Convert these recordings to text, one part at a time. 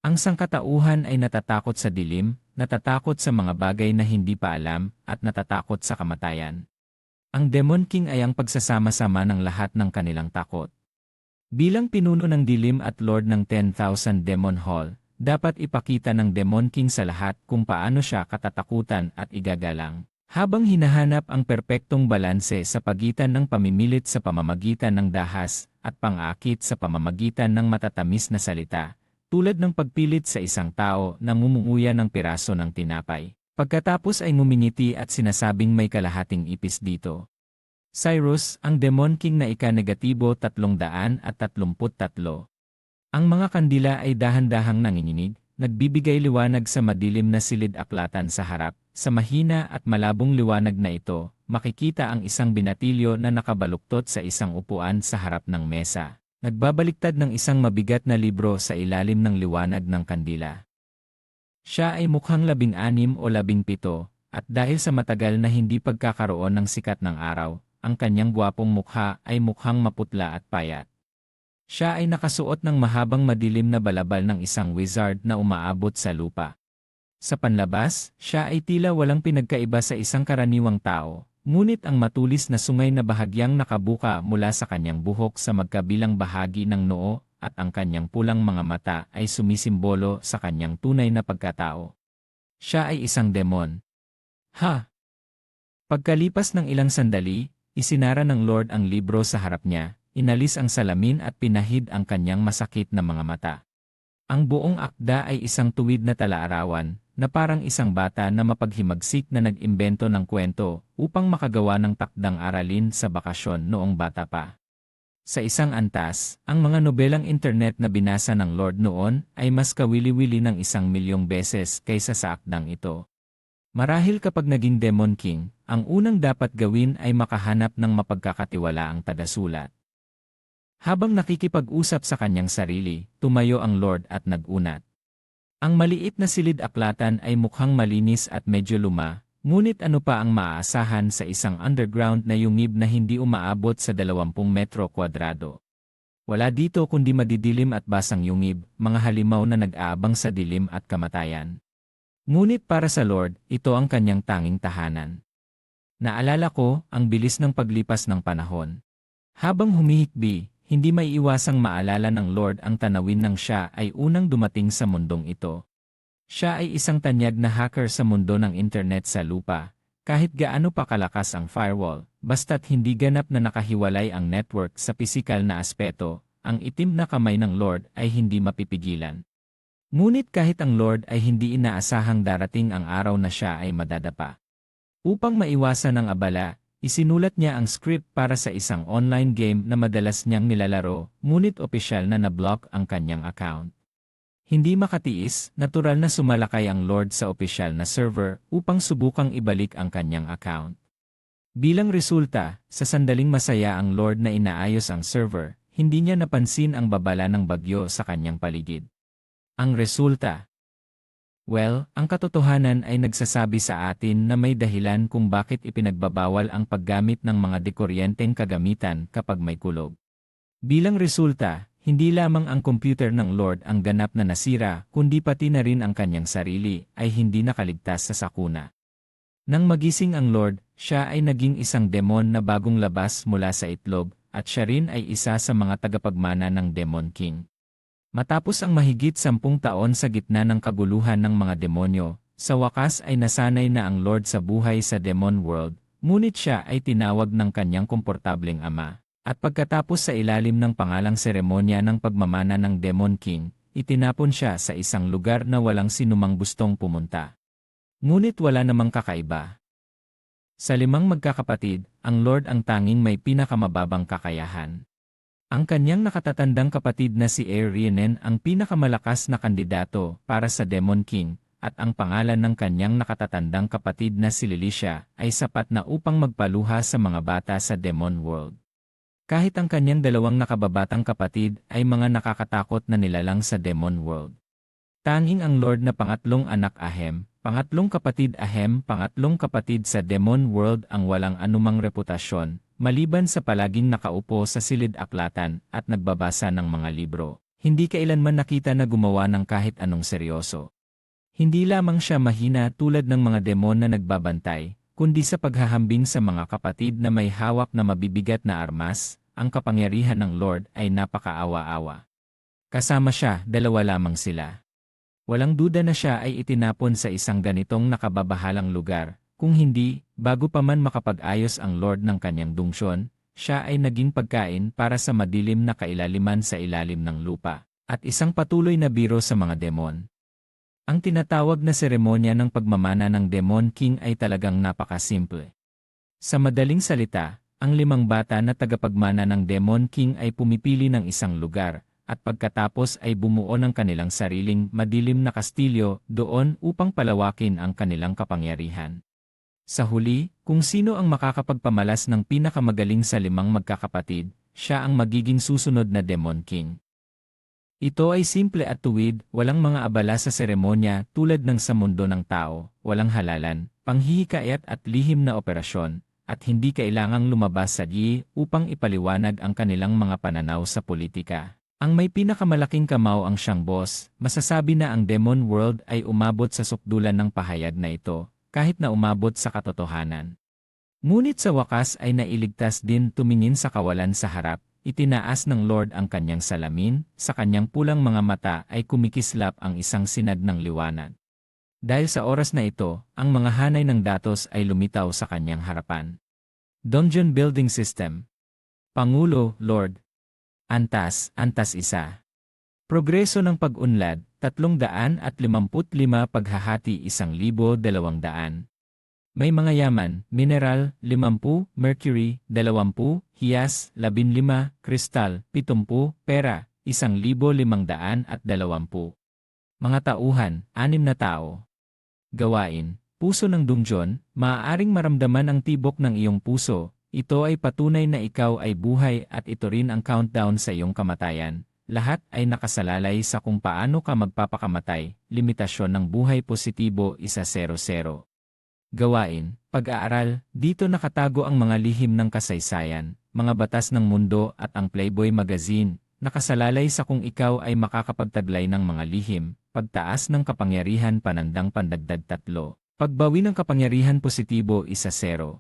Ang sangkatauhan ay natatakot sa dilim, natatakot sa mga bagay na hindi pa alam, at natatakot sa kamatayan. Ang Demon King ay ang pagsasama-sama ng lahat ng kanilang takot. Bilang pinuno ng dilim at Lord ng 10,000 Demon Hall, dapat ipakita ng Demon King sa lahat kung paano siya katatakutan at igagalang. Habang hinahanap ang perpektong balanse sa pagitan ng pamimilit sa pamamagitan ng dahas at pang-aakit sa pamamagitan ng matatamis na salita, tulad ng pagpilit sa isang tao na ngumunguya ng piraso ng tinapay. Pagkatapos ay ngumingiti at sinasabing may kalahating ipis dito. Cyrus, ang Demon King na ika-negatibo 333. Ang mga kandila ay dahan-dahang nanginginig, nagbibigay liwanag sa madilim na silid-aklatan sa harap. Sa mahina at malabong liwanag na ito, makikita ang isang binatilyo na nakabaluktot sa isang upuan sa harap ng mesa. Nagbabaliktad ng isang mabigat na libro sa ilalim ng liwanag ng kandila. Siya ay mukhang 16 o 17, at dahil sa matagal na hindi pagkakaroon ng sikat ng araw, ang kanyang gwapong mukha ay mukhang maputla at payat. Siya ay nakasuot ng mahabang madilim na balabal ng isang wizard na umaabot sa lupa. Sa panlabas, siya ay tila walang pinagkaiba sa isang karaniwang tao, ngunit ang matulis na sungay na bahagyang nakabuka mula sa kanyang buhok sa magkabilang bahagi ng noo at ang kanyang pulang mga mata ay sumisimbolo sa kanyang tunay na pagkatao. Siya ay isang demon. Ha! Pagkalipas ng ilang sandali, isinara ng Lord ang libro sa harap niya, inalis ang salamin at pinahid ang kanyang masakit na mga mata. Ang buong akda ay isang tuwid na talaarawan, na parang isang bata na mapaghimagsik na nag-imbento ng kwento upang makagawa ng takdang aralin sa bakasyon noong bata pa. Sa isang antas, ang mga nobelang internet na binasa ng Lord noon ay mas kawili-wili ng 1,000,000 beses kaysa sa akdang ito. Marahil kapag naging Demon King, ang unang dapat gawin ay makahanap ng mapagkakatiwalaang tagasulat. Habang nakikipag-usap sa kanyang sarili, tumayo ang Lord at nag-unat. Ang maliit na silid-aklatan ay mukhang malinis at medyo luma, ngunit ano pa ang maaasahan sa isang underground na yungib na hindi umaabot sa 20 metro kwadrado. Wala dito kundi madidilim at basang yungib, mga halimaw na nag-aabang sa dilim at kamatayan. Ngunit para sa Lord, ito ang kanyang tanging tahanan. Naalala ko ang bilis ng paglipas ng panahon. Habang humihikbi, hindi may iwasang maalala ng Lord ang tanawin ng siya ay unang dumating sa mundong ito. Siya ay isang tanyag na hacker sa mundo ng internet sa lupa, kahit gaano pa kalakas ang firewall, basta't hindi ganap na nakahiwalay ang network sa pisikal na aspeto, ang itim na kamay ng Lord ay hindi mapipigilan. Ngunit kahit ang Lord ay hindi inaasahang darating ang araw na siya ay madadapa. Upang maiwasan ang abala, isinulat niya ang script para sa isang online game na madalas niyang nilalaro, ngunit opisyal na na-block ang kanyang account. Hindi makatiis, natural na sumalakay ang Lord sa opisyal na server upang subukang ibalik ang kanyang account. Bilang resulta, sa sandaling masaya ang Lord na inaayos ang server, hindi niya napansin ang babala ng bagyo sa kanyang paligid. Ang resulta? Well, ang katotohanan ay nagsasabi sa atin na may dahilan kung bakit ipinagbabawal ang paggamit ng mga dekuryenteng kagamitan kapag may kulog. Bilang resulta, hindi lamang ang computer ng Lord ang ganap na nasira, kundi pati na rin ang kanyang sarili ay hindi nakaligtas sa sakuna. Nang magising ang Lord, siya ay naging isang demon na bagong labas mula sa itlog, at siya rin ay isa sa mga tagapagmana ng Demon King. Matapos ang mahigit 10 taon sa gitna ng kaguluhan ng mga demonyo, sa wakas ay nasanay na ang Lord sa buhay sa Demon World, ngunit siya ay tinawag ng kanyang komportableng ama. At pagkatapos sa ilalim ng pangalang seremonya ng pagmamana ng Demon King, itinapon siya sa isang lugar na walang sinumang gustong pumunta. Ngunit wala namang kakaiba. Sa 5 magkakapatid, ang Lord ang tanging may pinakamababang kakayahan. Ang kanyang nakatatandang kapatid na si Arianen ang pinakamalakas na kandidato para sa Demon King, at ang pangalan ng kanyang nakatatandang kapatid na si Lilisha ay sapat na upang magpaluha sa mga bata sa Demon World. Kahit ang kanyang 2 nakababatang kapatid ay mga nakakatakot na nilalang sa Demon World. Tanging ang Lord na pangatlong anak Ahem, pangatlong kapatid Ahem, pangatlong kapatid sa Demon World ang walang anumang reputasyon, maliban sa palaging nakaupo sa silid-aklatan at nagbabasa ng mga libro. Hindi kailanman nakita na gumawa ng kahit anong seryoso. Hindi lamang siya mahina tulad ng mga demon na nagbabantay, kundi sa paghahambing sa mga kapatid na may hawak na mabibigat na armas, ang kapangyarihan ng Lord ay napakaawa-awa. Kasama siya, dalawa lamang sila. Walang duda na siya ay itinapon sa isang ganitong nakababahalang lugar, kung hindi, bago pa man makapag-ayos ang Lord ng kanyang dungsyon, siya ay naging pagkain para sa madilim na kailaliman sa ilalim ng lupa, at isang patuloy na biro sa mga demon. Ang tinatawag na seremonya ng pagmamana ng Demon King ay talagang napakasimple. Sa madaling salita, ang 5 bata na tagapagmana ng Demon King ay pumipili ng isang lugar, at pagkatapos ay bumuo ng kanilang sariling madilim na kastilyo doon upang palawakin ang kanilang kapangyarihan. Sa huli, kung sino ang makakapagpamalas ng pinakamagaling sa 5 magkakapatid, siya ang magiging susunod na Demon King. Ito ay simple at tuwid, walang mga abala sa seremonya tulad ng sa mundo ng tao, walang halalan, panghihikayat at lihim na operasyon, at hindi kailangang lumabas sa di upang ipaliwanag ang kanilang mga pananaw sa politika. Ang may pinakamalaking kamao ang siyang boss, masasabi na ang Demon World ay umabot sa sukdulan ng pahayag na ito, kahit na umabot sa katotohanan. Ngunit sa wakas ay nailigtas din tumingin sa kawalan sa harap. Itinaas ng Lord ang kanyang salamin, sa kanyang pulang mga mata ay kumikislap ang isang sinag ng liwanag. Dahil sa oras na ito, ang mga hanay ng datos ay lumitaw sa kanyang harapan. Dungeon Building System. Pangulo, Lord. Antas 1. Progreso ng pag-unlad, 355 paghahati 1,200. May mga yaman, mineral, 50, mercury, 20, hiyas, 15, kristal, 70, pera, 1,520. Mga tauhan, 6 na tao. Gawain, puso ng dungjon, maaaring maramdaman ang tibok ng iyong puso, ito ay patunay na ikaw ay buhay at ito rin ang countdown sa iyong kamatayan. Lahat ay nakasalalay sa kung paano ka magpapakamatay, limitasyon ng buhay positibo 100. Gawain, pag-aaral, dito nakatago ang mga lihim ng kasaysayan, mga batas ng mundo at ang Playboy magazine, nakasalalay sa kung ikaw ay makakapagtaglay ng mga lihim, pagtaas ng kapangyarihan panandang pandagdag 3, pagbawi ng kapangyarihan positibo 1-0.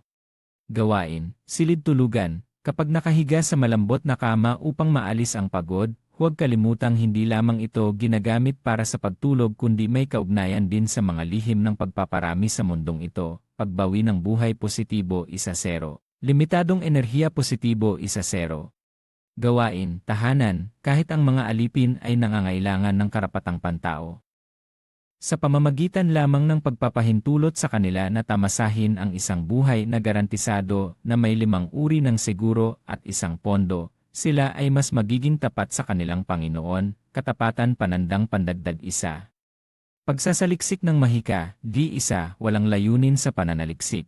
Gawain, silid tulugan, kapag nakahiga sa malambot na kama upang maalis ang pagod, huwag kalimutang hindi lamang ito ginagamit para sa pagtulog kundi may kaugnayan din sa mga lihim ng pagpaparami sa mundong ito, pagbawi ng buhay positibo 1-0, limitadong enerhiya positibo 1-0. Gawain, tahanan, kahit ang mga alipin ay nangangailangan ng karapatang pantao. Sa pamamagitan lamang ng pagpapahintulot sa kanila na tamasahin ang isang buhay na garantisado na may 5 uri ng seguro at isang pondo, sila ay mas magiging tapat sa kanilang Panginoon, katapatan panandang pandagdag 1. Pagsasaliksik ng mahika, D1, walang layunin sa pananaliksik.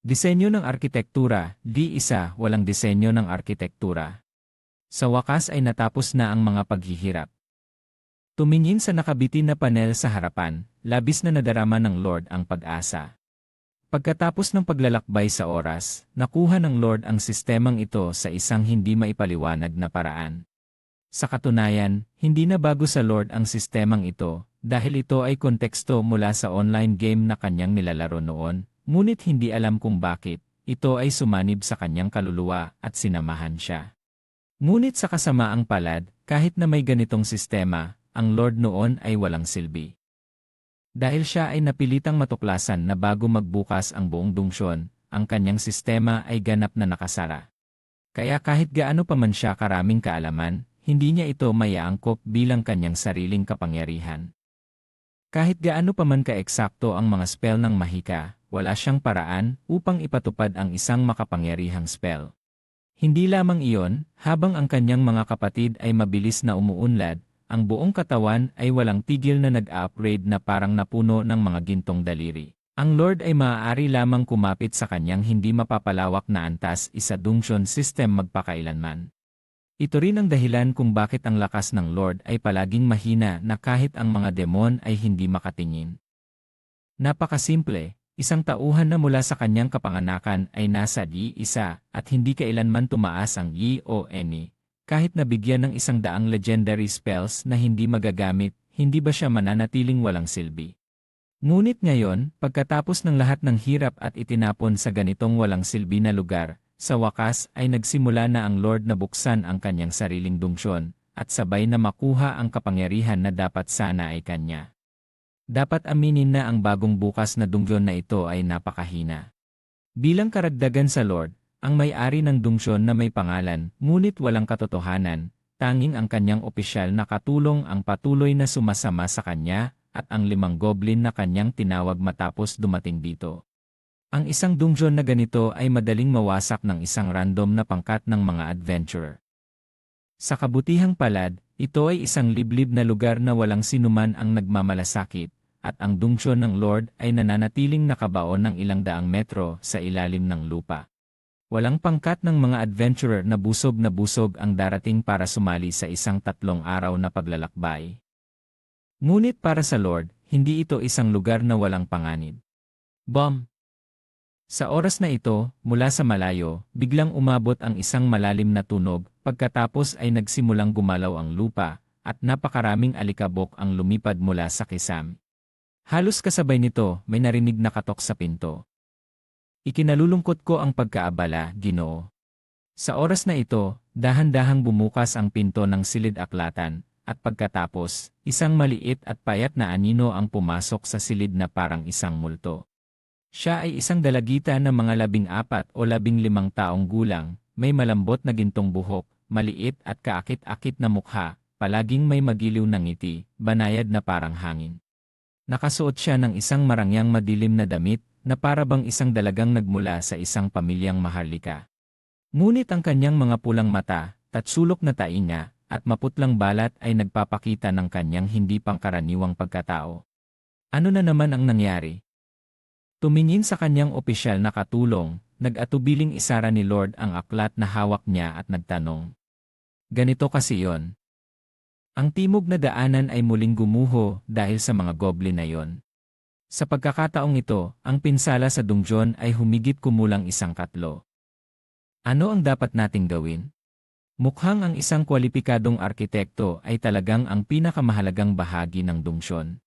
Disenyo ng arkitektura, D1, walang disenyo ng arkitektura. Sa wakas ay natapos na ang mga paghihirap. Tumingin sa nakabitin na panel sa harapan, labis na nadarama ng Lord ang pag-asa. Pagkatapos ng paglalakbay sa oras, nakuha ng Lord ang sistemang ito sa isang hindi maipaliwanag na paraan. Sa katunayan, hindi na bago sa Lord ang sistemang ito, dahil ito ay konteksto mula sa online game na kanyang nilalaro noon, ngunit hindi alam kung bakit, ito ay sumanib sa kanyang kaluluwa at sinamahan siya. Ngunit sa kasamaang palad, kahit na may ganitong sistema, ang Lord noon ay walang silbi. Dahil siya ay napilitang matuklasan na bago magbukas ang buong dungsyon, ang kanyang sistema ay ganap na nakasara. Kaya kahit gaano pa man siya karaming kaalaman, hindi niya ito maiaangkop bilang kanyang sariling kapangyarihan. Kahit gaano pa man ka-eksakto ang mga spell ng mahika, wala siyang paraan upang ipatupad ang isang makapangyarihang spell. Hindi lamang iyon, habang ang kanyang mga kapatid ay mabilis na umuunlad, ang buong katawan ay walang tigil na nag-upgrade na parang napuno ng mga gintong daliri. Ang Lord ay maaari lamang kumapit sa kanyang hindi mapapalawak na antas isa-dunction system magpakailanman. Ito rin ang dahilan kung bakit ang lakas ng Lord ay palaging mahina na kahit ang mga demon ay hindi makatingin. Napakasimple, isang tauhan na mula sa kanyang kapanganakan ay nasa D1 at hindi kailanman tumaas ang I o N. kahit nabigyan ng 100 legendary spells na hindi magagamit, hindi ba siya mananatiling walang silbi? Ngunit ngayon, pagkatapos ng lahat ng hirap at itinapon sa ganitong walang silbi na lugar, sa wakas ay nagsimula na ang Lord na buksan ang kanyang sariling dungsyon, at sabay na makuha ang kapangyarihan na dapat sana ay kanya. Dapat aminin na ang bagong bukas na dungsyon na ito ay napakahina. Bilang karagdagan sa Lord, ang may-ari ng dungsyon na may pangalan, ngunit walang katotohanan, tanging ang kanyang opisyal na katulong ang patuloy na sumasama sa kanya, at ang 5 goblin na kanyang tinawag matapos dumating dito. Ang isang dungsyon na ganito ay madaling mawasak ng isang random na pangkat ng mga adventurer. Sa kabutihang palad, ito ay isang liblib na lugar na walang sinuman ang nagmamalasakit, at ang dungsyon ng Lord ay nananatiling nakabaon ng 100 metro sa ilalim ng lupa. Walang pangkat ng mga adventurer na busog ang darating para sumali sa isang 3 araw na paglalakbay. Ngunit para sa Lord, hindi ito isang lugar na walang panganib. Bomb! Sa oras na ito, mula sa malayo, biglang umabot ang isang malalim na tunog, pagkatapos ay nagsimulang gumalaw ang lupa, at napakaraming alikabok ang lumipad mula sa kisam. Halos kasabay nito, may narinig na katok sa pinto. Ikinalulungkot ko ang pagkaabala, Ginoo. Sa oras na ito, dahan-dahang bumukas ang pinto ng silid-aklatan, at pagkatapos, isang maliit at payat na anino ang pumasok sa silid na parang isang multo. Siya ay isang dalagita ng mga 14 o 15 taong gulang, may malambot na gintong buhok, maliit at kaakit-akit na mukha, palaging may magiliw na ngiti, banayad na parang hangin. Nakasuot siya ng isang marangyang madilim na damit, na para bang isang dalagang nagmula sa isang pamilyang maharlika. Ngunit ang kanyang mga pulang mata, tatsulok na tainga, at maputlang balat ay nagpapakita ng kanyang hindi pangkaraniwang pagkatao. Ano na naman ang nangyari? Tumingin sa kanyang opisyal na katulong, nag-atubiling isara ni Lord ang aklat na hawak niya at nagtanong. Ganito kasi yon. Ang timog na daanan ay muling gumuho dahil sa mga goblin na yon. Sa pagkakataong ito, ang pinsala sa dungsyon ay humigit kumulang 1 katlo. Ano ang dapat nating gawin? Mukhang ang isang kwalipikadong arkitekto ay talagang ang pinakamahalagang bahagi ng dungsyon.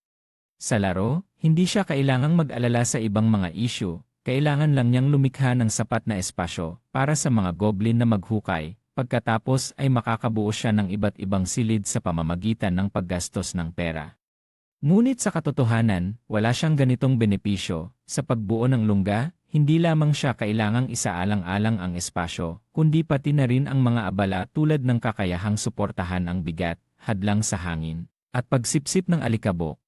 Sa laro, hindi siya kailangang mag-alala sa ibang mga isyu, kailangan lang niyang lumikha ng sapat na espasyo para sa mga goblin na maghukay, pagkatapos ay makakabuo siya ng iba't ibang silid sa pamamagitan ng paggastos ng pera. Ngunit sa katotohanan, wala siyang ganitong benepisyo. Sa pagbuo ng lungga, hindi lamang siya kailangang isaalang-alang ang espasyo, kundi pati na rin ang mga abala tulad ng kakayahang suportahan ang bigat, hadlang sa hangin, at pagsipsip ng alikabok.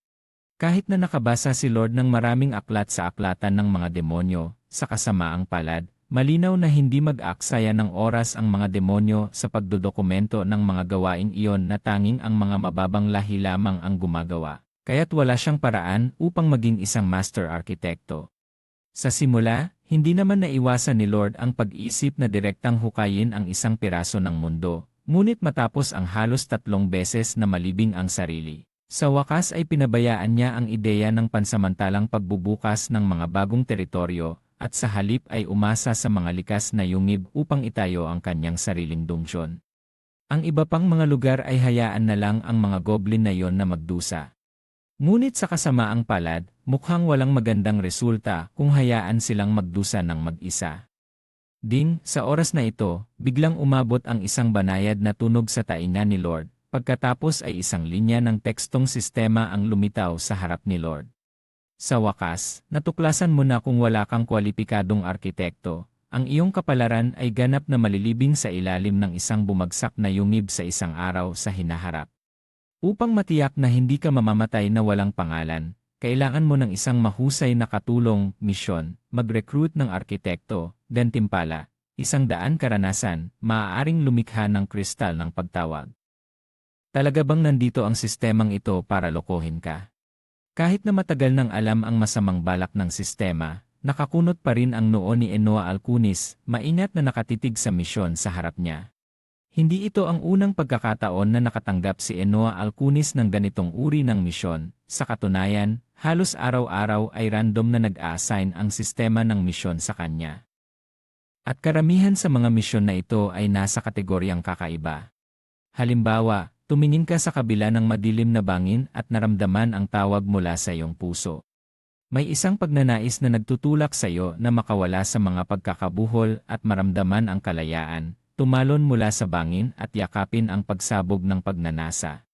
Kahit na nakabasa si Lord ng maraming aklat sa aklatan ng mga demonyo, sa kasamaang palad, malinaw na hindi mag-aksaya ng oras ang mga demonyo sa pagdodokumento ng mga gawaing iyon na tanging ang mga mababang lahi lamang ang gumagawa. Kaya't wala siyang paraan upang maging isang master arkitekto. Sa simula, hindi naman naiwasan ni Lord ang pag-isip na direktang hukayin ang isang piraso ng mundo, ngunit matapos ang halos 3 beses na malibing ang sarili. Sa wakas ay pinabayaan niya ang ideya ng pansamantalang pagbubukas ng mga bagong teritoryo, at sa halip ay umasa sa mga likas na yungib upang itayo ang kanyang sariling dungsyon. Ang iba pang mga lugar ay hayaan na lang ang mga goblin na yon na magdusa. Ngunit sa kasamaang palad, mukhang walang magandang resulta kung hayaan silang magdusa ng mag-isa. Sa oras na ito, biglang umabot ang isang banayad na tunog sa tainga ni Lord, pagkatapos ay isang linya ng tekstong sistema ang lumitaw sa harap ni Lord. Sa wakas, natuklasan mo na kung wala kang kwalipikadong arkitekto, ang iyong kapalaran ay ganap na malilibing sa ilalim ng isang bumagsak na yungib sa isang araw sa hinaharap. Upang matiyak na hindi ka mamamatay na walang pangalan, kailangan mo ng isang mahusay na katulong, misyon, mag-recruit ng arkitekto, gantimpala, 100 karanasan, maaaring lumikha ng kristal ng pagtawag. Talaga bang nandito ang sistemang ito para lokohin ka? Kahit na matagal nang alam ang masamang balak ng sistema, nakakunot pa rin ang noo ni Enoa Alcunis, maingat na nakatitig sa misyon sa harap niya. Hindi ito ang unang pagkakataon na nakatanggap si Enoa Alcunis ng ganitong uri ng misyon. Sa katunayan, halos araw-araw ay random na nag-a-assign ang sistema ng misyon sa kanya. At karamihan sa mga misyon na ito ay nasa kategoryang kakaiba. Halimbawa, tumingin ka sa kabila ng madilim na bangin at naramdaman ang tawag mula sa iyong puso. May isang pagnanais na nagtutulak sa iyo na makawala sa mga pagkakabuhol at maramdaman ang kalayaan, tumalon mula sa bangin at yakapin ang pagsabog ng pagnanasa.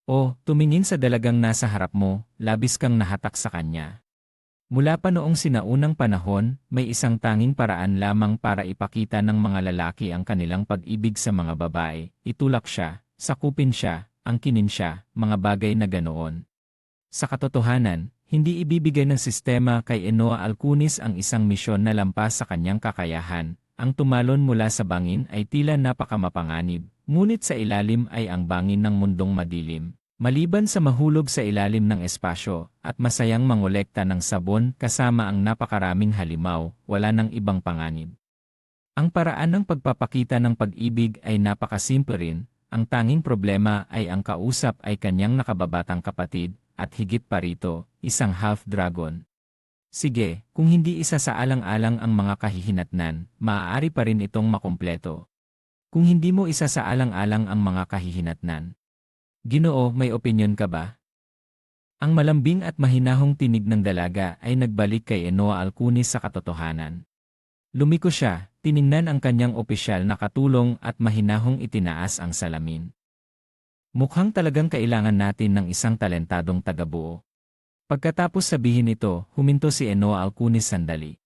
O, tumingin sa dalagang nasa harap mo, labis kang nahatak sa kanya. Mula pa noong sinaunang panahon, may isang tanging paraan lamang para ipakita ng mga lalaki ang kanilang pag-ibig sa mga babae, itulak siya, sakupin siya, angkinin siya, mga bagay na ganoon. Sa katotohanan, hindi ibibigay ng sistema kay Enoa Alcunis ang isang misyon na lampas sa kanyang kakayahan. Ang tumalon mula sa bangin ay tila napakamapanganib, ngunit sa ilalim ay ang bangin ng mundong madilim. Maliban sa mahulog sa ilalim ng espasyo at masayang mangolekta ng sabon kasama ang napakaraming halimaw, wala nang ibang panganib. Ang paraan ng pagpapakita ng pag-ibig ay napakasimple rin. Ang tanging problema ay ang kausap ay kanyang nakababatang kapatid, at higit pa rito, isang half-dragon. Sige, kung hindi isa sa alang-alang ang mga kahihinatnan, maaari pa rin itong makumpleto. Kung hindi mo isa sa alang-alang ang mga kahihinatnan. Ginoo, may opinyon ka ba? Ang malambing at mahinahong tinig ng dalaga ay nagbalik kay Enoa Alcunis sa katotohanan. Lumiko siya, tiningnan ang kanyang opisyal na katulong at mahinahong itinaas ang salamin. Mukhang talagang kailangan natin ng isang talentadong tagabuo. Pagkatapos sabihin ito, huminto si Enoa Alcunis sandali.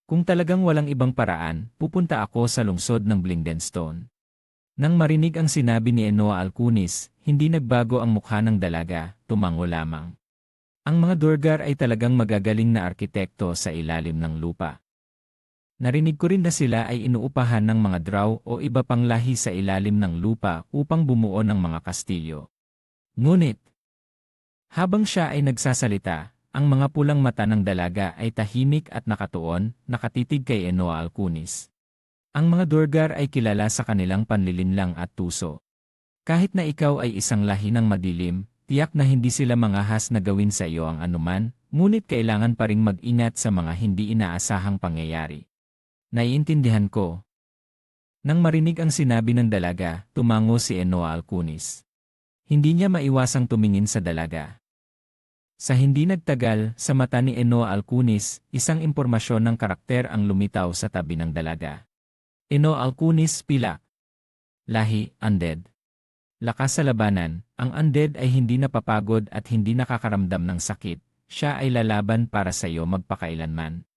Kung talagang walang ibang paraan, pupunta ako sa lungsod ng Blingdenstone. Nang marinig ang sinabi ni Enoa Alcunis, hindi nagbago ang mukha ng dalaga, tumango lamang. Ang mga Duergar ay talagang magagaling na arkitekto sa ilalim ng lupa. Narinig ko rin na sila ay inuupahan ng mga drow o iba pang lahi sa ilalim ng lupa upang bumuo ng mga kastilyo. Ngunit, habang siya ay nagsasalita, ang mga pulang mata ng dalaga ay tahimik at nakatuon, nakatitig kay Enoa Alcunis. Ang mga Duergar ay kilala sa kanilang panlilinlang at tuso. Kahit na ikaw ay isang lahi ng madilim, tiyak na hindi sila mangahas na gawin sa iyo ang anuman, ngunit kailangan pa ring mag-ingat sa mga hindi inaasahang pangyayari. Naiintindihan ko. Nang marinig ang sinabi ng dalaga, tumango si Enoa Alcunis. Hindi niya maiwasang tumingin sa dalaga. Sa hindi nagtagal, sa mata ni Enoa Alcunis, isang impormasyon ng karakter ang lumitaw sa tabi ng dalaga. Enoa Alcunis, pilak. Lahi, undead. Lakas sa labanan, ang undead ay hindi napapagod at hindi nakakaramdam ng sakit. Siya ay lalaban para sa iyo magpakailanman.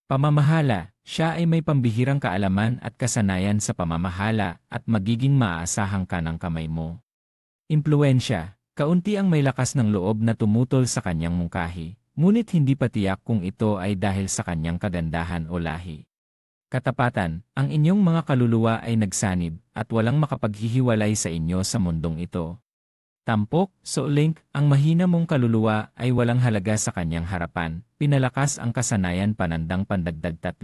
Pamamahala, siya ay may pambihirang kaalaman at kasanayan sa pamamahala at magiging maaasahan ka ng kamay mo. Impluwensya, kaunti ang may lakas ng loob na tumutol sa kanyang mungkahi, ngunit hindi pa tiyak kung ito ay dahil sa kanyang kagandahan o lahi. Katapatan, ang inyong mga kaluluwa ay nagsanib at walang makapaghihiwalay sa inyo sa mundong ito. Tampok, Link, ang mahina mong kaluluwa ay walang halaga sa kanyang harapan, pinalakas ang kasanayan panandang pandagdag 3.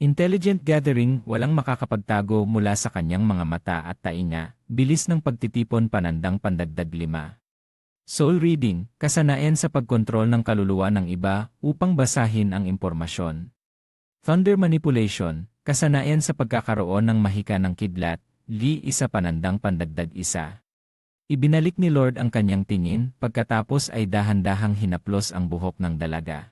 Intelligent Gathering, walang makakapagtago mula sa kanyang mga mata at tainga, bilis ng pagtitipon panandang pandagdag 5. Soul Reading, kasanayan sa pagkontrol ng kaluluwa ng iba upang basahin ang impormasyon. Thunder Manipulation, kasanayan sa pagkakaroon ng mahika ng kidlat, isa panandang pandagdag 1. Ibinalik ni Lord ang kanyang tingin, pagkatapos ay dahan-dahang hinaplos ang buhok ng dalaga.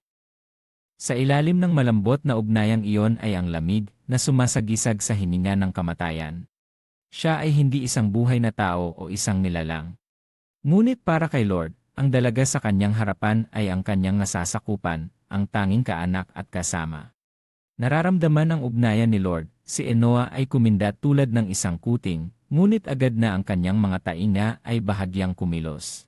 Sa ilalim ng malambot na ugnayang iyon ay ang lamig, na sumasagisag sa hininga ng kamatayan. Siya ay hindi isang buhay na tao o isang nilalang. Ngunit para kay Lord, ang dalaga sa kanyang harapan ay ang kanyang nasasakupan, ang tanging kaanak at kasama. Nararamdaman ang ugnayan ni Lord, si Enoa ay kumindat tulad ng isang kuting, ngunit agad na ang kanyang mga tainga ay bahagyang kumilos.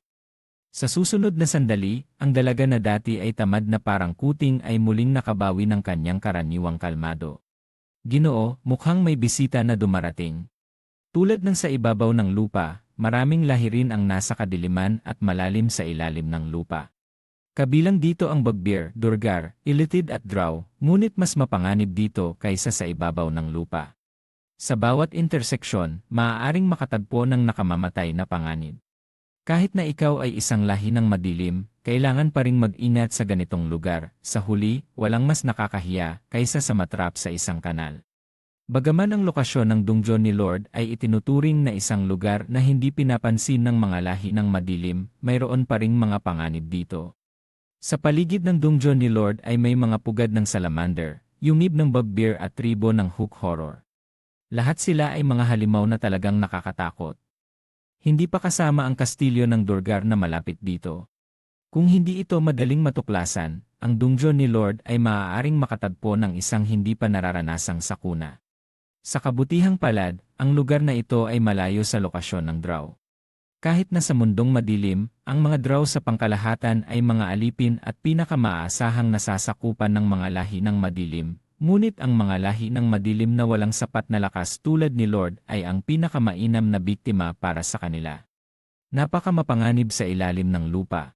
Sa susunod na sandali, ang dalaga na dati ay tamad na parang kuting ay muling nakabawi ng kanyang karaniwang kalmado. Ginoo, mukhang may bisita na dumarating. Tulad ng sa ibabaw ng lupa, maraming lahi rin ang nasa kadiliman at malalim sa ilalim ng lupa. Kabilang dito ang Bugbear, Duergar, Illithid at Drow, ngunit mas mapanganib dito kaysa sa ibabaw ng lupa. Sa bawat interseksyon, maaaring makatagpo ng nakamamatay na panganib. Kahit na ikaw ay isang lahi ng madilim, kailangan pa ring mag-ingat sa ganitong lugar. Sa huli, walang mas nakakahiya kaysa sa matrap sa isang kanal. Bagaman ang lokasyon ng dungjon ni Lord ay itinuturing na isang lugar na hindi pinapansin ng mga lahi ng madilim, mayroon pa ring mga panganib dito. Sa paligid ng dungjon ni Lord ay may mga pugad ng salamander, yungib ng bugbear at tribo ng hook horror. Lahat sila ay mga halimaw na talagang nakakatakot. Hindi pa kasama ang kastilyo ng Durgar na malapit dito. Kung hindi ito madaling matuklasan, ang dungjon ni Lord ay maaaring makatagpo ng isang hindi pa nararanasang sakuna. Sa kabutihang palad, ang lugar na ito ay malayo sa lokasyon ng Drow. Kahit na sa mundong madilim, ang mga Drow sa pangkalahatan ay mga alipin at pinakamaasahang nasasakupan ng mga lahi ng madilim, ngunit ang mga lahi ng madilim na walang sapat na lakas tulad ni Lord ay ang pinakamainam na biktima para sa kanila. Napakamapanganib sa ilalim ng lupa.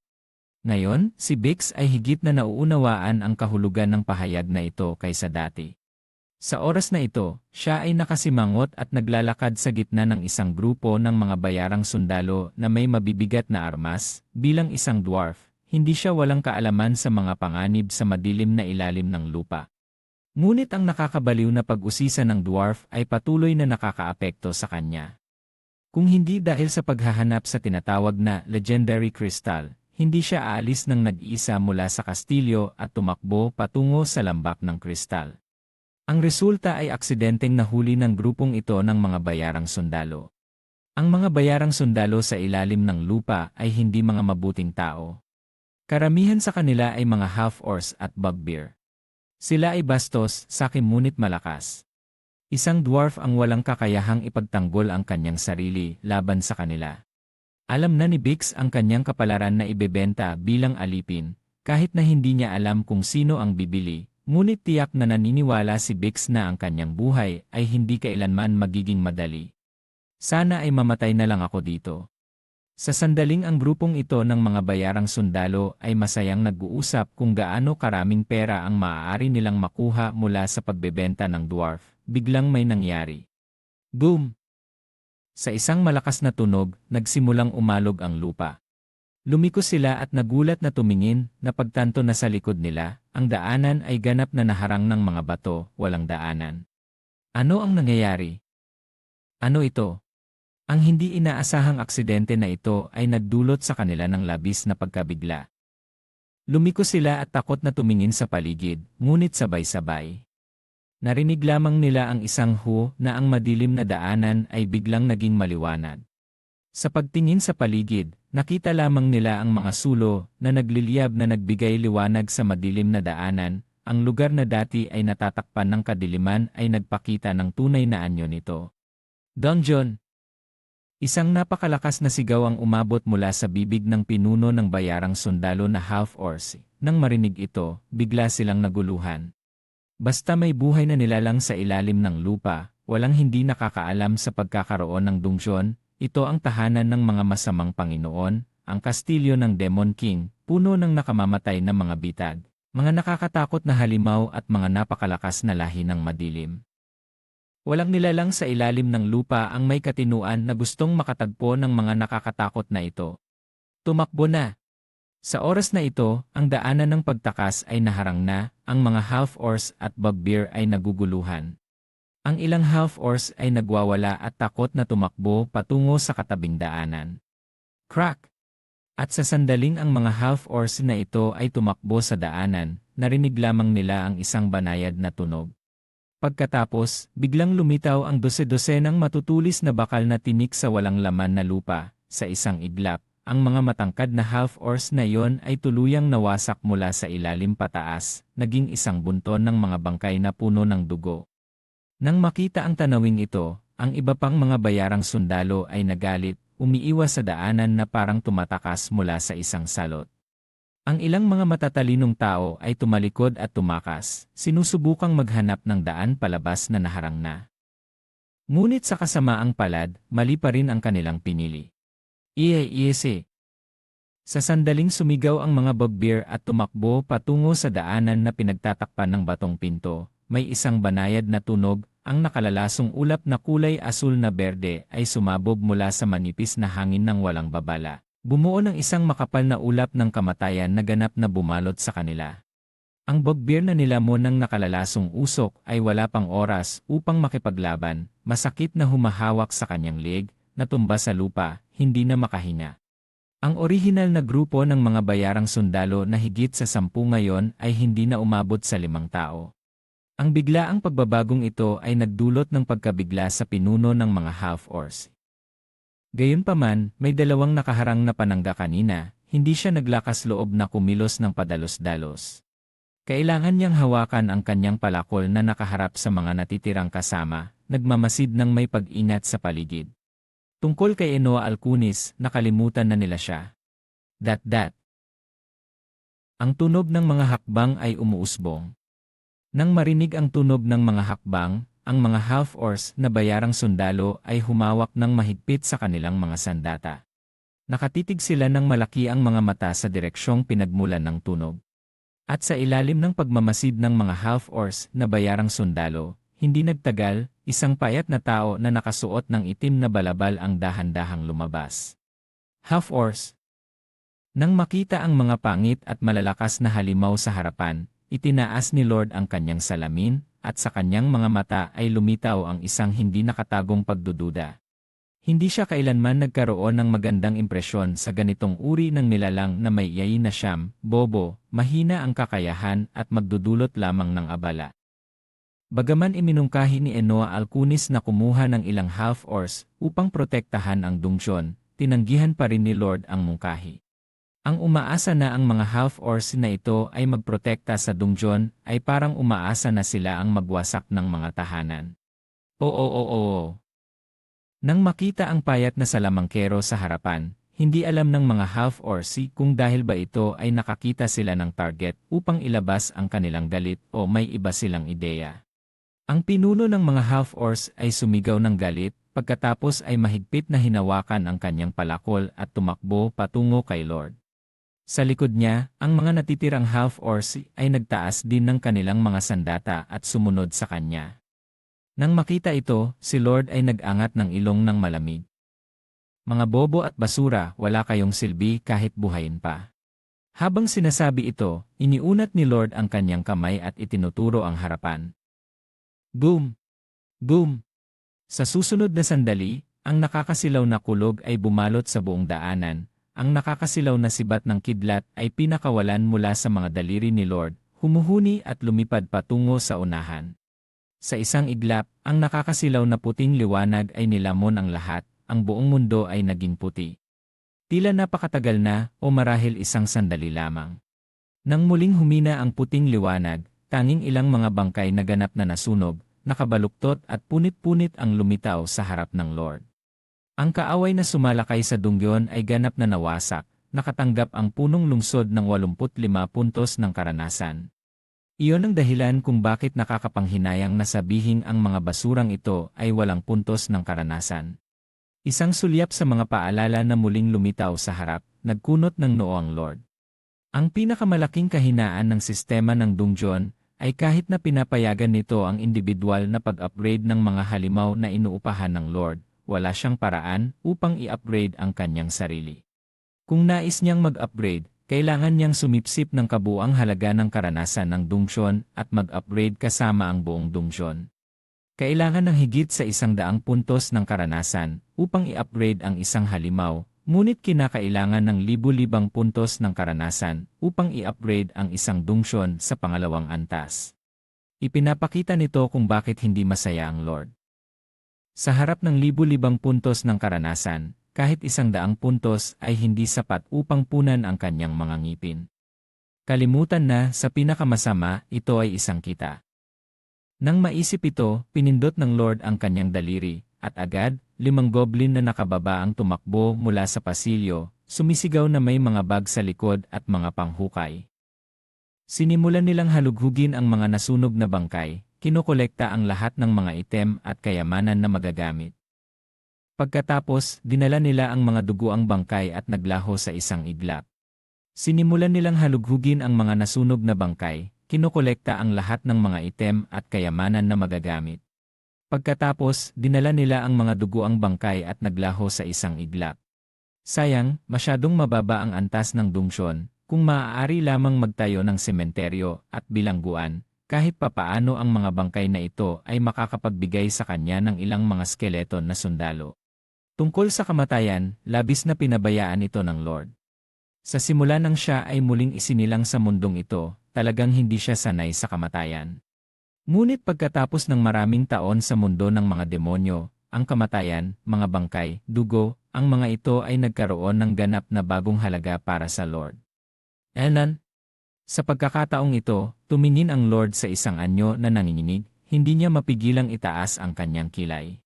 Ngayon, si Bix ay higit na nauunawaan ang kahulugan ng pahayag na ito kaysa dati. Sa oras na ito, siya ay nakasimangot at naglalakad sa gitna ng isang grupo ng mga bayarang sundalo na may mabibigat na armas. Bilang isang dwarf, hindi siya walang kaalaman sa mga panganib sa madilim na ilalim ng lupa. Ngunit ang nakakabaliw na pag-usisa ng dwarf ay patuloy na nakakaapekto sa kanya. Kung hindi dahil sa paghahanap sa tinatawag na legendary crystal, hindi siya aalis ng nag-iisa mula sa kastilyo at tumakbo patungo sa lambak ng kristal. Ang resulta ay aksidenteng nahuli ng grupong ito ng mga bayarang sundalo. Ang mga bayarang sundalo sa ilalim ng lupa ay hindi mga mabuting tao. Karamihan sa kanila ay mga half-orcs at bugbear. Sila ay bastos, sakim ngunit malakas. Isang dwarf ang walang kakayahang ipagtanggol ang kanyang sarili laban sa kanila. Alam na ni Bix ang kanyang kapalaran na ibebenta bilang alipin, kahit na hindi niya alam kung sino ang bibili. Ngunit tiyak na naniniwala si Bix na ang kanyang buhay ay hindi kailanman magiging madali. Sana ay mamatay na lang ako dito. Sa sandaling ang grupong ito ng mga bayarang sundalo ay masayang nag-uusap kung gaano karaming pera ang maaari nilang makuha mula sa pagbebenta ng dwarf, biglang may nangyari. Boom! Sa isang malakas na tunog, nagsimulang umalog ang lupa. Lumiko sila at nagulat na tumingin, na pagtanto na sa likod nila, ang daanan ay ganap na naharang ng mga bato, walang daanan. Ano ang nangyayari? Ano ito? Ang hindi inaasahang aksidente na ito ay nagdulot sa kanila ng labis na pagkabigla. Lumiko sila at takot na tumingin sa paligid, ngunit sabay-sabay. Narinig lamang nila ang isang hu na ang madilim na daanan ay biglang naging maliwanag. Sa pagtingin sa paligid, nakita lamang nila ang mga sulo na nagliliyab na nagbigay liwanag sa madilim na daanan. Ang lugar na dati ay natatakpan ng kadiliman ay nagpakita ng tunay na anyo nito. Dungeon! Isang napakalakas na sigaw ang umabot mula sa bibig ng pinuno ng bayarang sundalo na half-orcs. Nang marinig ito, bigla silang naguluhan. Basta may buhay na nilalang sa ilalim ng lupa, walang hindi nakakaalam sa pagkakaroon ng dungjon. Ito ang tahanan ng mga masamang Panginoon, ang kastilyo ng Demon King, puno ng nakamamatay na mga bitag, mga nakakatakot na halimaw at mga napakalakas na lahi ng madilim. Walang nilalang sa ilalim ng lupa ang may katinuan na gustong makatagpo ng mga nakakatakot na ito. Tumakbo na! Sa oras na ito, ang daanan ng pagtakas ay naharang na, ang mga half-orcs at bugbear ay naguguluhan. Ang ilang half-orcs ay nagwawala at takot na tumakbo patungo sa katabing daanan. Crack! At sa sandaling ang mga half-orcs na ito ay tumakbo sa daanan, narinig lamang nila ang isang banayad na tunog. Pagkatapos, biglang lumitaw ang dose-dosenang matutulis na bakal na tinik sa walang laman na lupa. Sa isang iglap, ang mga matangkad na half-orcs na iyon ay tuluyang nawasak mula sa ilalim pataas, naging isang bunton ng mga bangkay na puno ng dugo. Nang makita ang tanawing ito, ang iba pang mga bayarang sundalo ay nagalit, umiiwas sa daanan na parang tumatakas mula sa isang salot. Ang ilang mga matatalinong tao ay tumalikod at tumakas, sinusubukang maghanap ng daan palabas na naharang na. Ngunit sa kasamaang palad, mali pa rin ang kanilang pinili. Iyese! Sa sandaling sumigaw ang mga bugbear at tumakbo patungo sa daanan na pinagtatakpan ng batong pinto, may isang banayad na tunog. Ang nakalalasong ulap na kulay asul na berde ay sumabog mula sa manipis na hangin ng walang babala. Bumuo ng isang makapal na ulap ng kamatayan na ganap na bumalot sa kanila. Ang bugbear na nilamon ng nakalalasong usok ay wala pang oras upang makipaglaban, masakit na humahawak sa kanyang leg, natumba sa lupa, hindi na makahinga. Ang orihinal na grupo ng mga bayarang sundalo na higit sa 10 ngayon ay hindi na umabot sa 5 tao. Ang biglaang pagbabagong ito ay nagdulot ng pagkabigla sa pinuno ng mga half-orcs. Gayunpaman, may dalawang nakaharang na panangga kanina, hindi siya naglakas loob na kumilos ng padalos-dalos. Kailangan niyang hawakan ang kanyang palakol na nakaharap sa mga natitirang kasama, nagmamasid ng may pag-ingat sa paligid. Tungkol kay Enoa Alcunis, nakalimutan na nila siya. Ang tunog ng mga hakbang ay umuusbong. Nang marinig ang tunog ng mga hakbang, ang mga half-orcs na bayarang sundalo ay humawak ng mahigpit sa kanilang mga sandata. Nakatitig sila ng malaki ang mga mata sa direksyong pinagmulan ng tunog. At sa ilalim ng pagmamasid ng mga half-orcs na bayarang sundalo, hindi nagtagal, isang payat na tao na nakasuot ng itim na balabal ang dahan-dahang lumabas. Half-orcs. Nang makita ang mga pangit at malalakas na halimaw sa harapan, itinaas ni Lord ang kanyang salamin, at sa kanyang mga mata ay lumitaw ang isang hindi nakatagong pagdududa. Hindi siya kailanman nagkaroon ng magandang impresyon sa ganitong uri ng nilalang na may iyayin na siyam, bobo, mahina ang kakayahan at magdudulot lamang ng abala. Bagaman iminungkahi ni Enoa Alcunis na kumuha ng ilang half-orcs upang protektahan ang dungsyon, tinanggihan pa rin ni Lord ang mungkahi. Ang umaasa na ang mga half-orcs na ito ay magprotekta sa dungsyon ay parang umaasa na sila ang magwasak ng mga tahanan. Oo. Nang makita ang payat na salamangkero sa harapan, hindi alam ng mga half-orcs kung dahil ba ito ay nakakita sila ng target upang ilabas ang kanilang galit o may iba silang ideya. Ang pinuno ng mga half-orcs ay sumigaw ng galit, pagkatapos ay mahigpit na hinawakan ang kanyang palakol at tumakbo patungo kay Lord. Sa likod niya, ang mga natitirang half-orcs ay nagtaas din ng kanilang mga sandata at sumunod sa kanya. Nang makita ito, si Lord ay nag-angat ng ilong ng malamig. Mga bobo at basura, wala kayong silbi kahit buhayin pa. Habang sinasabi ito, iniunat ni Lord ang kanyang kamay at itinuturo ang harapan. Boom! Boom! Sa susunod na sandali, ang nakakasilaw na kulog ay bumalot sa buong daanan. Ang nakakasilaw na sibat ng kidlat ay pinakawalan mula sa mga daliri ni Lord, humuhuni at lumipad patungo sa unahan. Sa isang iglap, ang nakakasilaw na puting liwanag ay nilamon ang lahat, ang buong mundo ay naging puti. Tila napakatagal na, o marahil isang sandali lamang. Nang muling humina ang puting liwanag, tanging ilang mga bangkay na ganap na nasunog, nakabaluktot at punit-punit ang lumitaw sa harap ng Lord. Ang kaaway na sumalakay sa dungyon ay ganap na nawasak, nakatanggap ang punong lungsod ng 85 puntos ng karanasan. Iyon ang dahilan kung bakit nakakapanghinayang na sabihing ang mga basurang ito ay walang puntos ng karanasan. Isang sulyap sa mga paalala na muling lumitaw sa harap, nagkunot ng noo ang Lord. Ang pinakamalaking kahinaan ng sistema ng dungyon ay kahit na pinapayagan nito ang individual na pag-upgrade ng mga halimaw na inuupahan ng Lord, wala siyang paraan upang i-upgrade ang kanyang sarili. Kung nais niyang mag-upgrade, kailangan niyang sumipsip ng kabuang halaga ng karanasan ng dungsyon at mag-upgrade kasama ang buong dungsyon. Kailangan ng higit sa 100 puntos ng karanasan upang i-upgrade ang isang halimaw, ngunit kinakailangan ng libu-libang puntos ng karanasan upang i-upgrade ang isang dungsyon sa pangalawang antas. Ipinapakita nito kung bakit hindi masaya ang Lord. Sa harap ng libu-libang puntos ng karanasan, kahit 100 puntos ay hindi sapat upang punan ang kanyang mga ngipin. Kalimutan na, sa pinakamasama, ito ay isang kita. Nang maisip ito, pinindot ng Lord ang kanyang daliri, at agad, 5 goblin na nakababa ang tumakbo mula sa pasilyo, sumisigaw na may mga bag sa likod at mga panghukay. Sinimulan nilang halughugin ang mga nasunog na bangkay, kinokolekta ang lahat ng mga item at kayamanan na magagamit. Pagkatapos, dinala nila ang mga duguang bangkay at naglaho sa isang iglap. Sinimulan nilang halughugin ang mga nasunog na bangkay, kinokolekta ang lahat ng mga item at kayamanan na magagamit. Pagkatapos, dinala nila ang mga duguang bangkay at naglaho sa isang iglap. Sayang, masyadong mababa ang antas ng dungsyon, kung maaari lamang magtayo ng sementeryo at bilangguan, kahit papaano ang mga bangkay na ito ay makakapagbigay sa kanya ng ilang mga skeleton na sundalo. Tungkol sa kamatayan, labis na pinabayaan ito ng Lord. Sa simula nang siya ay muling isinilang sa mundong ito, talagang hindi siya sanay sa kamatayan. Ngunit pagkatapos ng maraming taon sa mundo ng mga demonyo, ang kamatayan, mga bangkay, dugo, ang mga ito ay nagkaroon ng ganap na bagong halaga para sa Lord. Enan, sa pagkakataong ito, tumingin ang Lord sa isang anyo na nanginginig, hindi niya mapigilang itaas ang kanyang kilay.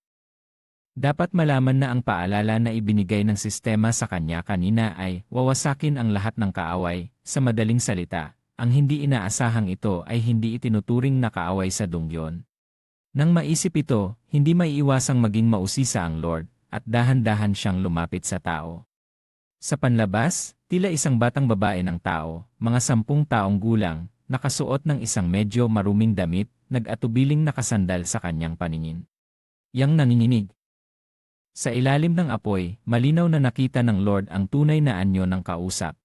Dapat malaman na ang paalala na ibinigay ng sistema sa kanya kanina ay wawasakin ang lahat ng kaaway. Sa madaling salita, ang hindi inaasahang ito ay hindi itinuturing na kaaway sa dungyon. Nang maisip ito, hindi maiiwasang maging mausisa ang Lord, at dahan-dahan siyang lumapit sa tao. Sa panlabas, tila isang batang babae ng tao, mga 10 taong gulang, nakasuot ng isang medyo maruming damit, nag-atubiling nakasandal sa kanyang paningin. Yang nanginginig. Sa ilalim ng apoy, malinaw na nakita ng Lord ang tunay na anyo ng kausap.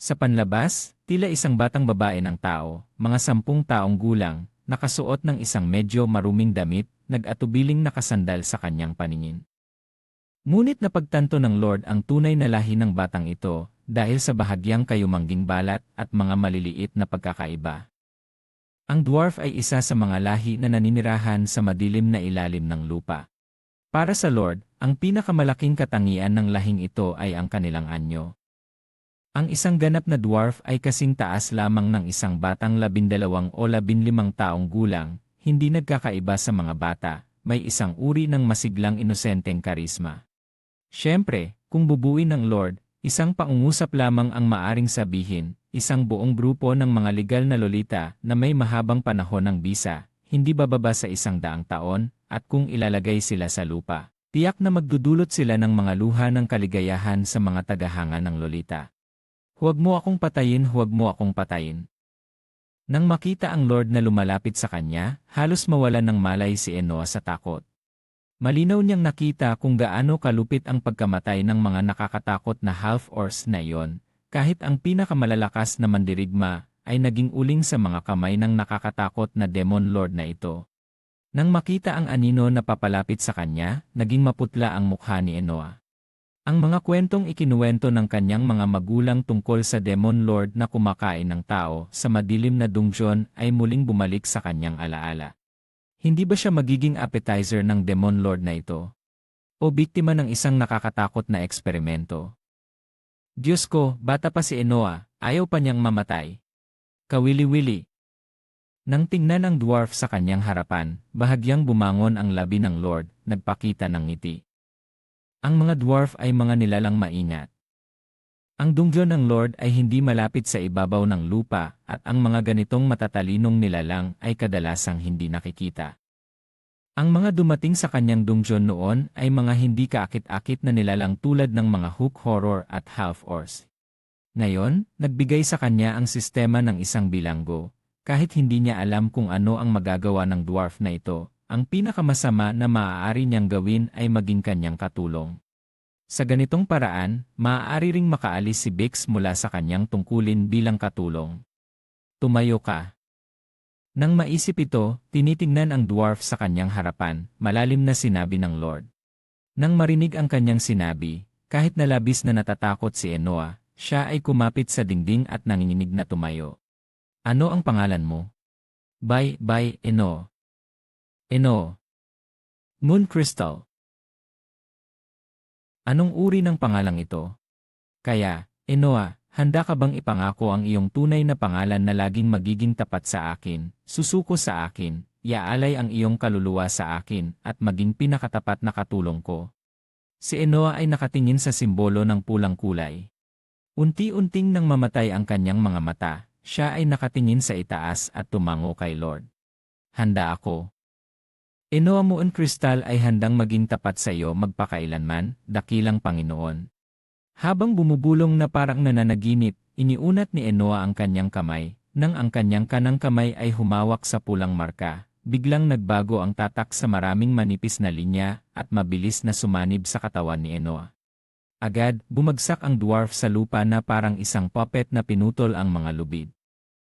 Sa panlabas, tila isang batang babae ng tao, mga 10 taong gulang, nakasuot ng isang medyo maruming damit, nag-atubiling nakasandal sa kanyang paningin. Ngunit napagtanto ng Lord ang tunay na lahi ng batang ito, dahil sa bahagyang kayumangging balat at mga maliliit na pagkakaiba. Ang dwarf ay isa sa mga lahi na naninirahan sa madilim na ilalim ng lupa. Para sa Lord, ang pinakamalaking katangian ng lahing ito ay ang kanilang anyo. Ang isang ganap na dwarf ay kasing taas lamang ng isang batang 12 o 15 taong gulang, hindi nagkakaiba sa mga bata, may isang uri ng masiglang inosenteng karisma. Siyempre, kung bubuin ng Lord, isang pangungusap lamang ang maaring sabihin, isang buong grupo ng mga legal na lolita na may mahabang panahon ng bisa, hindi bababa sa 100 taon, at kung ilalagay sila sa lupa, tiyak na magdudulot sila ng mga luha ng kaligayahan sa mga tagahanga ng lolita. Huwag mo akong patayin, huwag mo akong patayin. Nang makita ang Lord na lumalapit sa kanya, halos mawalan ng malay si Enoa sa takot. Malinaw niyang nakita kung gaano kalupit ang pagkamatay ng mga nakakatakot na half-orcs na iyon, kahit ang pinakamalalakas na mandirigma ay naging uling sa mga kamay ng nakakatakot na Demon Lord na ito. Nang makita ang anino na papalapit sa kanya, naging maputla ang mukha ni Enoa. Ang mga kwentong ikinuwento ng kanyang mga magulang tungkol sa Demon Lord na kumakain ng tao sa madilim na dungeon ay muling bumalik sa kanyang alaala. Hindi ba siya magiging appetizer ng Demon Lord na ito? O biktima ng isang nakakatakot na eksperimento? Diyos ko, bata pa si Enoa, ayaw pa niyang mamatay. Kawili-wili. Nang tingnan ang dwarf sa kanyang harapan, bahagyang bumangon ang labi ng Lord, nagpakita ng ngiti. Ang mga dwarf ay mga nilalang maingat. Ang dungeon ng Lord ay hindi malapit sa ibabaw ng lupa at ang mga ganitong matatalinong nilalang ay kadalasang hindi nakikita. Ang mga dumating sa kanyang dungeon noon ay mga hindi kaakit-akit na nilalang tulad ng mga hook horror at half-orcs. Ngayon, nagbigay sa kanya ang sistema ng isang bilanggo. Kahit hindi niya alam kung ano ang magagawa ng dwarf na ito, ang pinakamasama na maaari niyang gawin ay maging kanyang katulong. Sa ganitong paraan, maaari ring makaalis si Bix mula sa kanyang tungkulin bilang katulong. Tumayo ka. Nang maisip ito, tinitingnan ang dwarf sa kanyang harapan, malalim na sinabi ng Lord. Nang marinig ang kanyang sinabi, kahit na labis na natatakot si Enoa, siya ay kumapit sa dingding at nanginginig na tumayo. Ano ang pangalan mo? Bye, Eno. Eno. Moon Crystal. Anong uri ng pangalang ito? Kaya, Enoa, handa ka bang ipangako ang iyong tunay na pangalan na laging magiging tapat sa akin, susuko sa akin, iaalay ang iyong kaluluwa sa akin, at maging pinakatapat na katulong ko? Si Enoa ay nakatingin sa simbolo ng pulang kulay. Unti-unting nang mamatay ang kanyang mga mata, siya ay nakatingin sa itaas at tumango kay Lord. Handa ako. Enoa Moon Crystal ay handang maging tapat sa iyo magpakailanman, dakilang Panginoon. Habang bumubulong na parang nananaginip, iniunat ni Enoa ang kanyang kamay. Nang ang kanyang kanang kamay ay humawak sa pulang marka, biglang nagbago ang tatak sa maraming manipis na linya at mabilis na sumanib sa katawan ni Enoa. Agad, bumagsak ang dwarf sa lupa na parang isang puppet na pinutol ang mga lubid.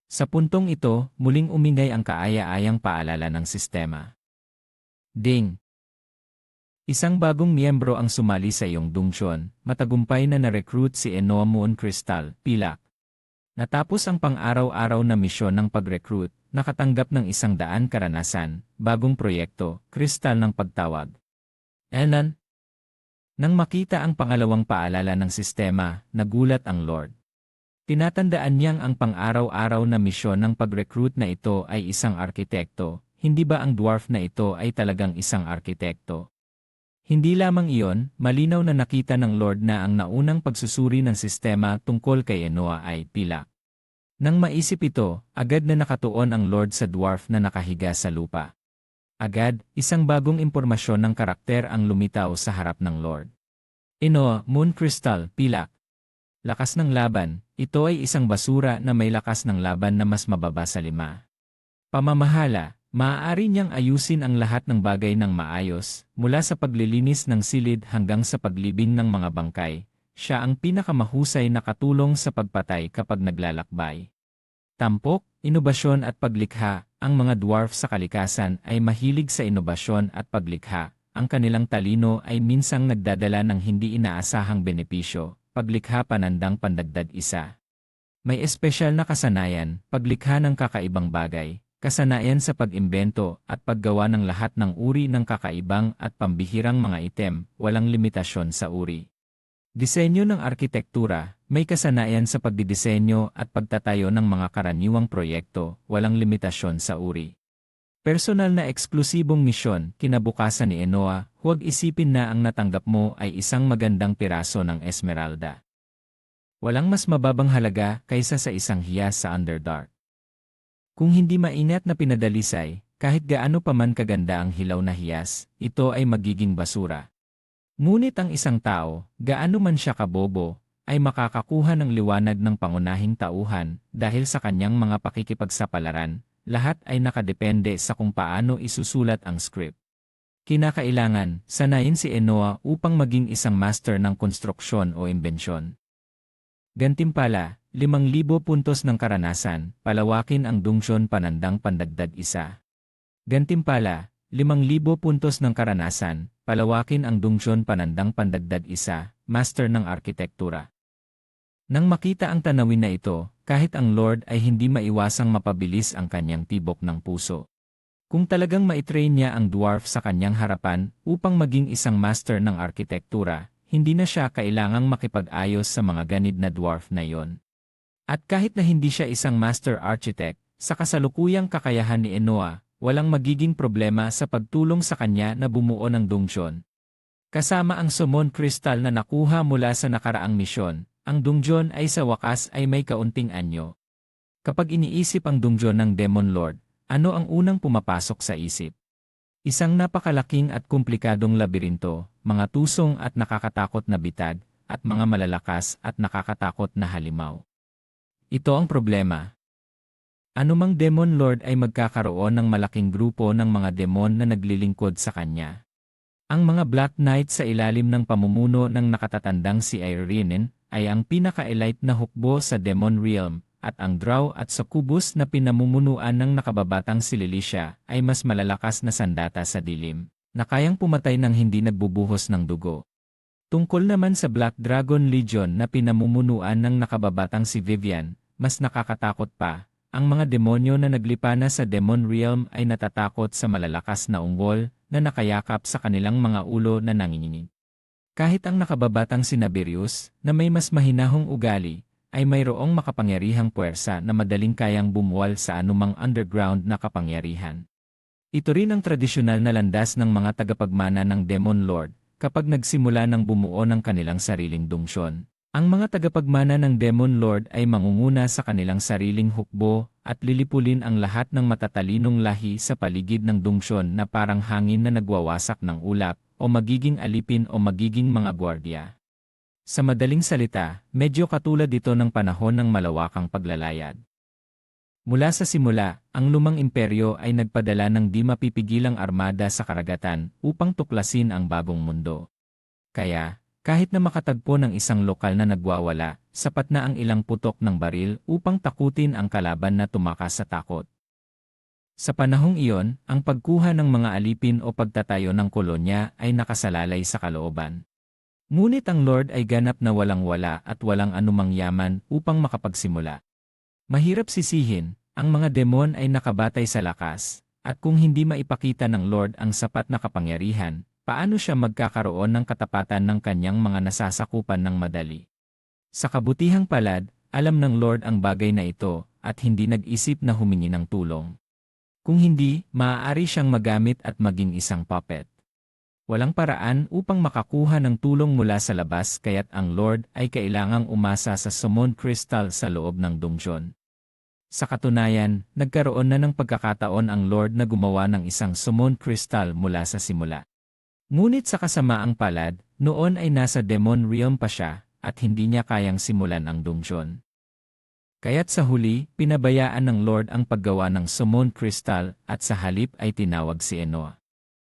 Sa puntong ito, muling umingay ang kaaya-ayang paalala ng sistema. Ding! Isang bagong miyembro ang sumali sa iyong dungsyon, matagumpay na na-recruit si Enoa Moon Crystal, Pilak. Natapos ang pang-araw-araw na misyon ng pag-recruit, nakatanggap ng 100 karanasan, bagong proyekto, kristal ng pagtawag. Enan? Nang makita ang pangalawang paalala ng sistema, nagulat ang Lord. Tinatandaan niyang ang pang-araw-araw na misyon ng pag-recruit na ito ay isang arkitekto, hindi ba ang dwarf na ito ay talagang isang arkitekto? Hindi lamang iyon, malinaw na nakita ng Lord na ang naunang pagsusuri ng sistema tungkol kay Enoa ay Pilak. Nang maisip ito, agad na nakatuon ang Lord sa dwarf na nakahiga sa lupa. Agad, isang bagong impormasyon ng karakter ang lumitaw sa harap ng Lord. Enoa, Moon Crystal, Pilak. Lakas ng laban, ito ay isang basura na may lakas ng laban na mas mababa sa 5. Pamamahala. Maaari niyang ayusin ang lahat ng bagay ng maayos, mula sa paglilinis ng silid hanggang sa paglibing ng mga bangkay. Siya ang pinakamahusay na katulong sa pagpatay kapag naglalakbay. Tampok, inobasyon at paglikha, ang mga dwarf sa kalikasan ay mahilig sa inobasyon at paglikha. Ang kanilang talino ay minsang nagdadala ng hindi inaasahang benepisyo, paglikha panandang pandagdag isa. May espesyal na kasanayan, paglikha ng kakaibang bagay. Kasanayan sa pag-imbento at paggawa ng lahat ng uri ng kakaibang at pambihirang mga item, walang limitasyon sa uri. Disenyo ng arkitektura, may kasanayan sa pagdidisenyo at pagtatayo ng mga karaniwang proyekto, walang limitasyon sa uri. Personal na eksklusibong misyon, kinabukasan ni Enoa, huwag isipin na ang natanggap mo ay isang magandang piraso ng esmeralda. Walang mas mababang halaga kaysa sa isang hiyas sa Underdark. Kung hindi mainit na pinadalisay, kahit gaano pa man kaganda ang hilaw na hiyas, ito ay magiging basura. Ngunit ang isang tao, gaano man siya kabobo, ay makakakuha ng liwanag ng pangunahing tauhan dahil sa kanyang mga pakikipagsapalaran, lahat ay nakadepende sa kung paano isusulat ang script. Kinakailangan, sanayin si Enoa upang maging isang master ng konstruksyon o imbensyon. Gantimpala, 5,000 puntos ng karanasan, palawakin ang dungsyon panandang pandagdag isa. Gantimpala, 5,000 puntos ng karanasan, palawakin ang dungsyon panandang pandagdag isa, master ng arkitektura. Nang makita ang tanawin na ito, kahit ang Lord ay hindi maiwasang mapabilis ang kanyang tibok ng puso. Kung talagang maitrain niya ang dwarf sa kanyang harapan upang maging isang master ng arkitektura, hindi na siya kailangang makipag-ayos sa mga ganid na dwarf na iyon. At kahit na hindi siya isang master architect, sa kasalukuyang kakayahan ni Enoa, walang magiging problema sa pagtulong sa kanya na bumuo ng dungsyon. Kasama ang summon crystal na nakuha mula sa nakaraang misyon, ang dungsyon ay sa wakas ay may kaunting anyo. Kapag iniisip ang dungsyon ng Demon Lord, ano ang unang pumapasok sa isip? Isang napakalaking at komplikadong labirinto, mga tusong at nakakatakot na bitag, at mga malalakas at nakakatakot na halimaw. Ito ang problema. Anumang Demon Lord ay magkakaroon ng malaking grupo ng mga demon na naglilingkod sa kanya. Ang mga Black Knight sa ilalim ng pamumuno ng nakatatandang si Irenen ay ang pinaka-elite na hukbo sa Demon Realm, at ang Drow at Succubus na pinamumunuan ng nakababatang si Lilisha ay mas malalakas na sandata sa dilim, na kayang pumatay ng hindi nagbubuhos ng dugo. Tungkol naman sa Black Dragon Legion na pinamumunuan ng nakababatang si Vivian, mas nakakatakot pa, ang mga demonyo na naglipa na sa Demon Realm ay natatakot sa malalakas na ungol na nakayakap sa kanilang mga ulo na nanginginig. Kahit ang nakababatang si Naberius, na may mas mahinahong ugali, ay mayroong makapangyarihang puwersa na madaling kayang bumuwal sa anumang underground na kapangyarihan. Ito rin ang tradisyonal na landas ng mga tagapagmana ng Demon Lord kapag nagsimula ng bumuo ng kanilang sariling dungsyon. Ang mga tagapagmana ng Demon Lord ay mangunguna sa kanilang sariling hukbo at lilipulin ang lahat ng matatalinong lahi sa paligid ng dungsyon na parang hangin na nagwawasak ng ulap o magiging alipin o magiging mga gwardya. Sa madaling salita, medyo katulad ito ng panahon ng malawakang paglalayad. Mula sa simula, ang lumang imperyo ay nagpadala ng di mapipigilang armada sa karagatan upang tuklasin ang bagong mundo. Kaya, Kahit na makatagpo ng isang lokal na nagwawala, sapat na ang ilang putok ng baril upang takutin ang kalaban na tumakas sa takot. Sa panahong iyon, ang pagkuha ng mga alipin o pagtatayo ng kolonya ay nakasalalay sa kalooban. Ngunit ang Lord ay ganap na walang-wala at walang anumang yaman upang makapagsimula. Mahirap sisihin, ang mga demon ay nakabatay sa lakas, at kung hindi maipakita ng Lord ang sapat na kapangyarihan, paano siya magkakaroon ng katapatan ng kanyang mga nasasakupan ng madali? Sa kabutihang palad, alam ng Lord ang bagay na ito at hindi nag-isip na humingi ng tulong. Kung hindi, maaari siyang magamit at maging isang puppet. Walang paraan upang makakuha ng tulong mula sa labas kaya't ang Lord ay kailangang umasa sa summon crystal sa loob ng dungeon. Sa katunayan, nagkaroon na ng pagkakataon ang Lord na gumawa ng isang summon crystal mula sa simula. Ngunit sa kasamaang palad, noon ay nasa demon realm pa siya at hindi niya kayang simulan ang dungeon. Kaya't sa huli, pinabayaan ng Lord ang paggawa ng summon crystal at sa halip ay tinawag si Enoa.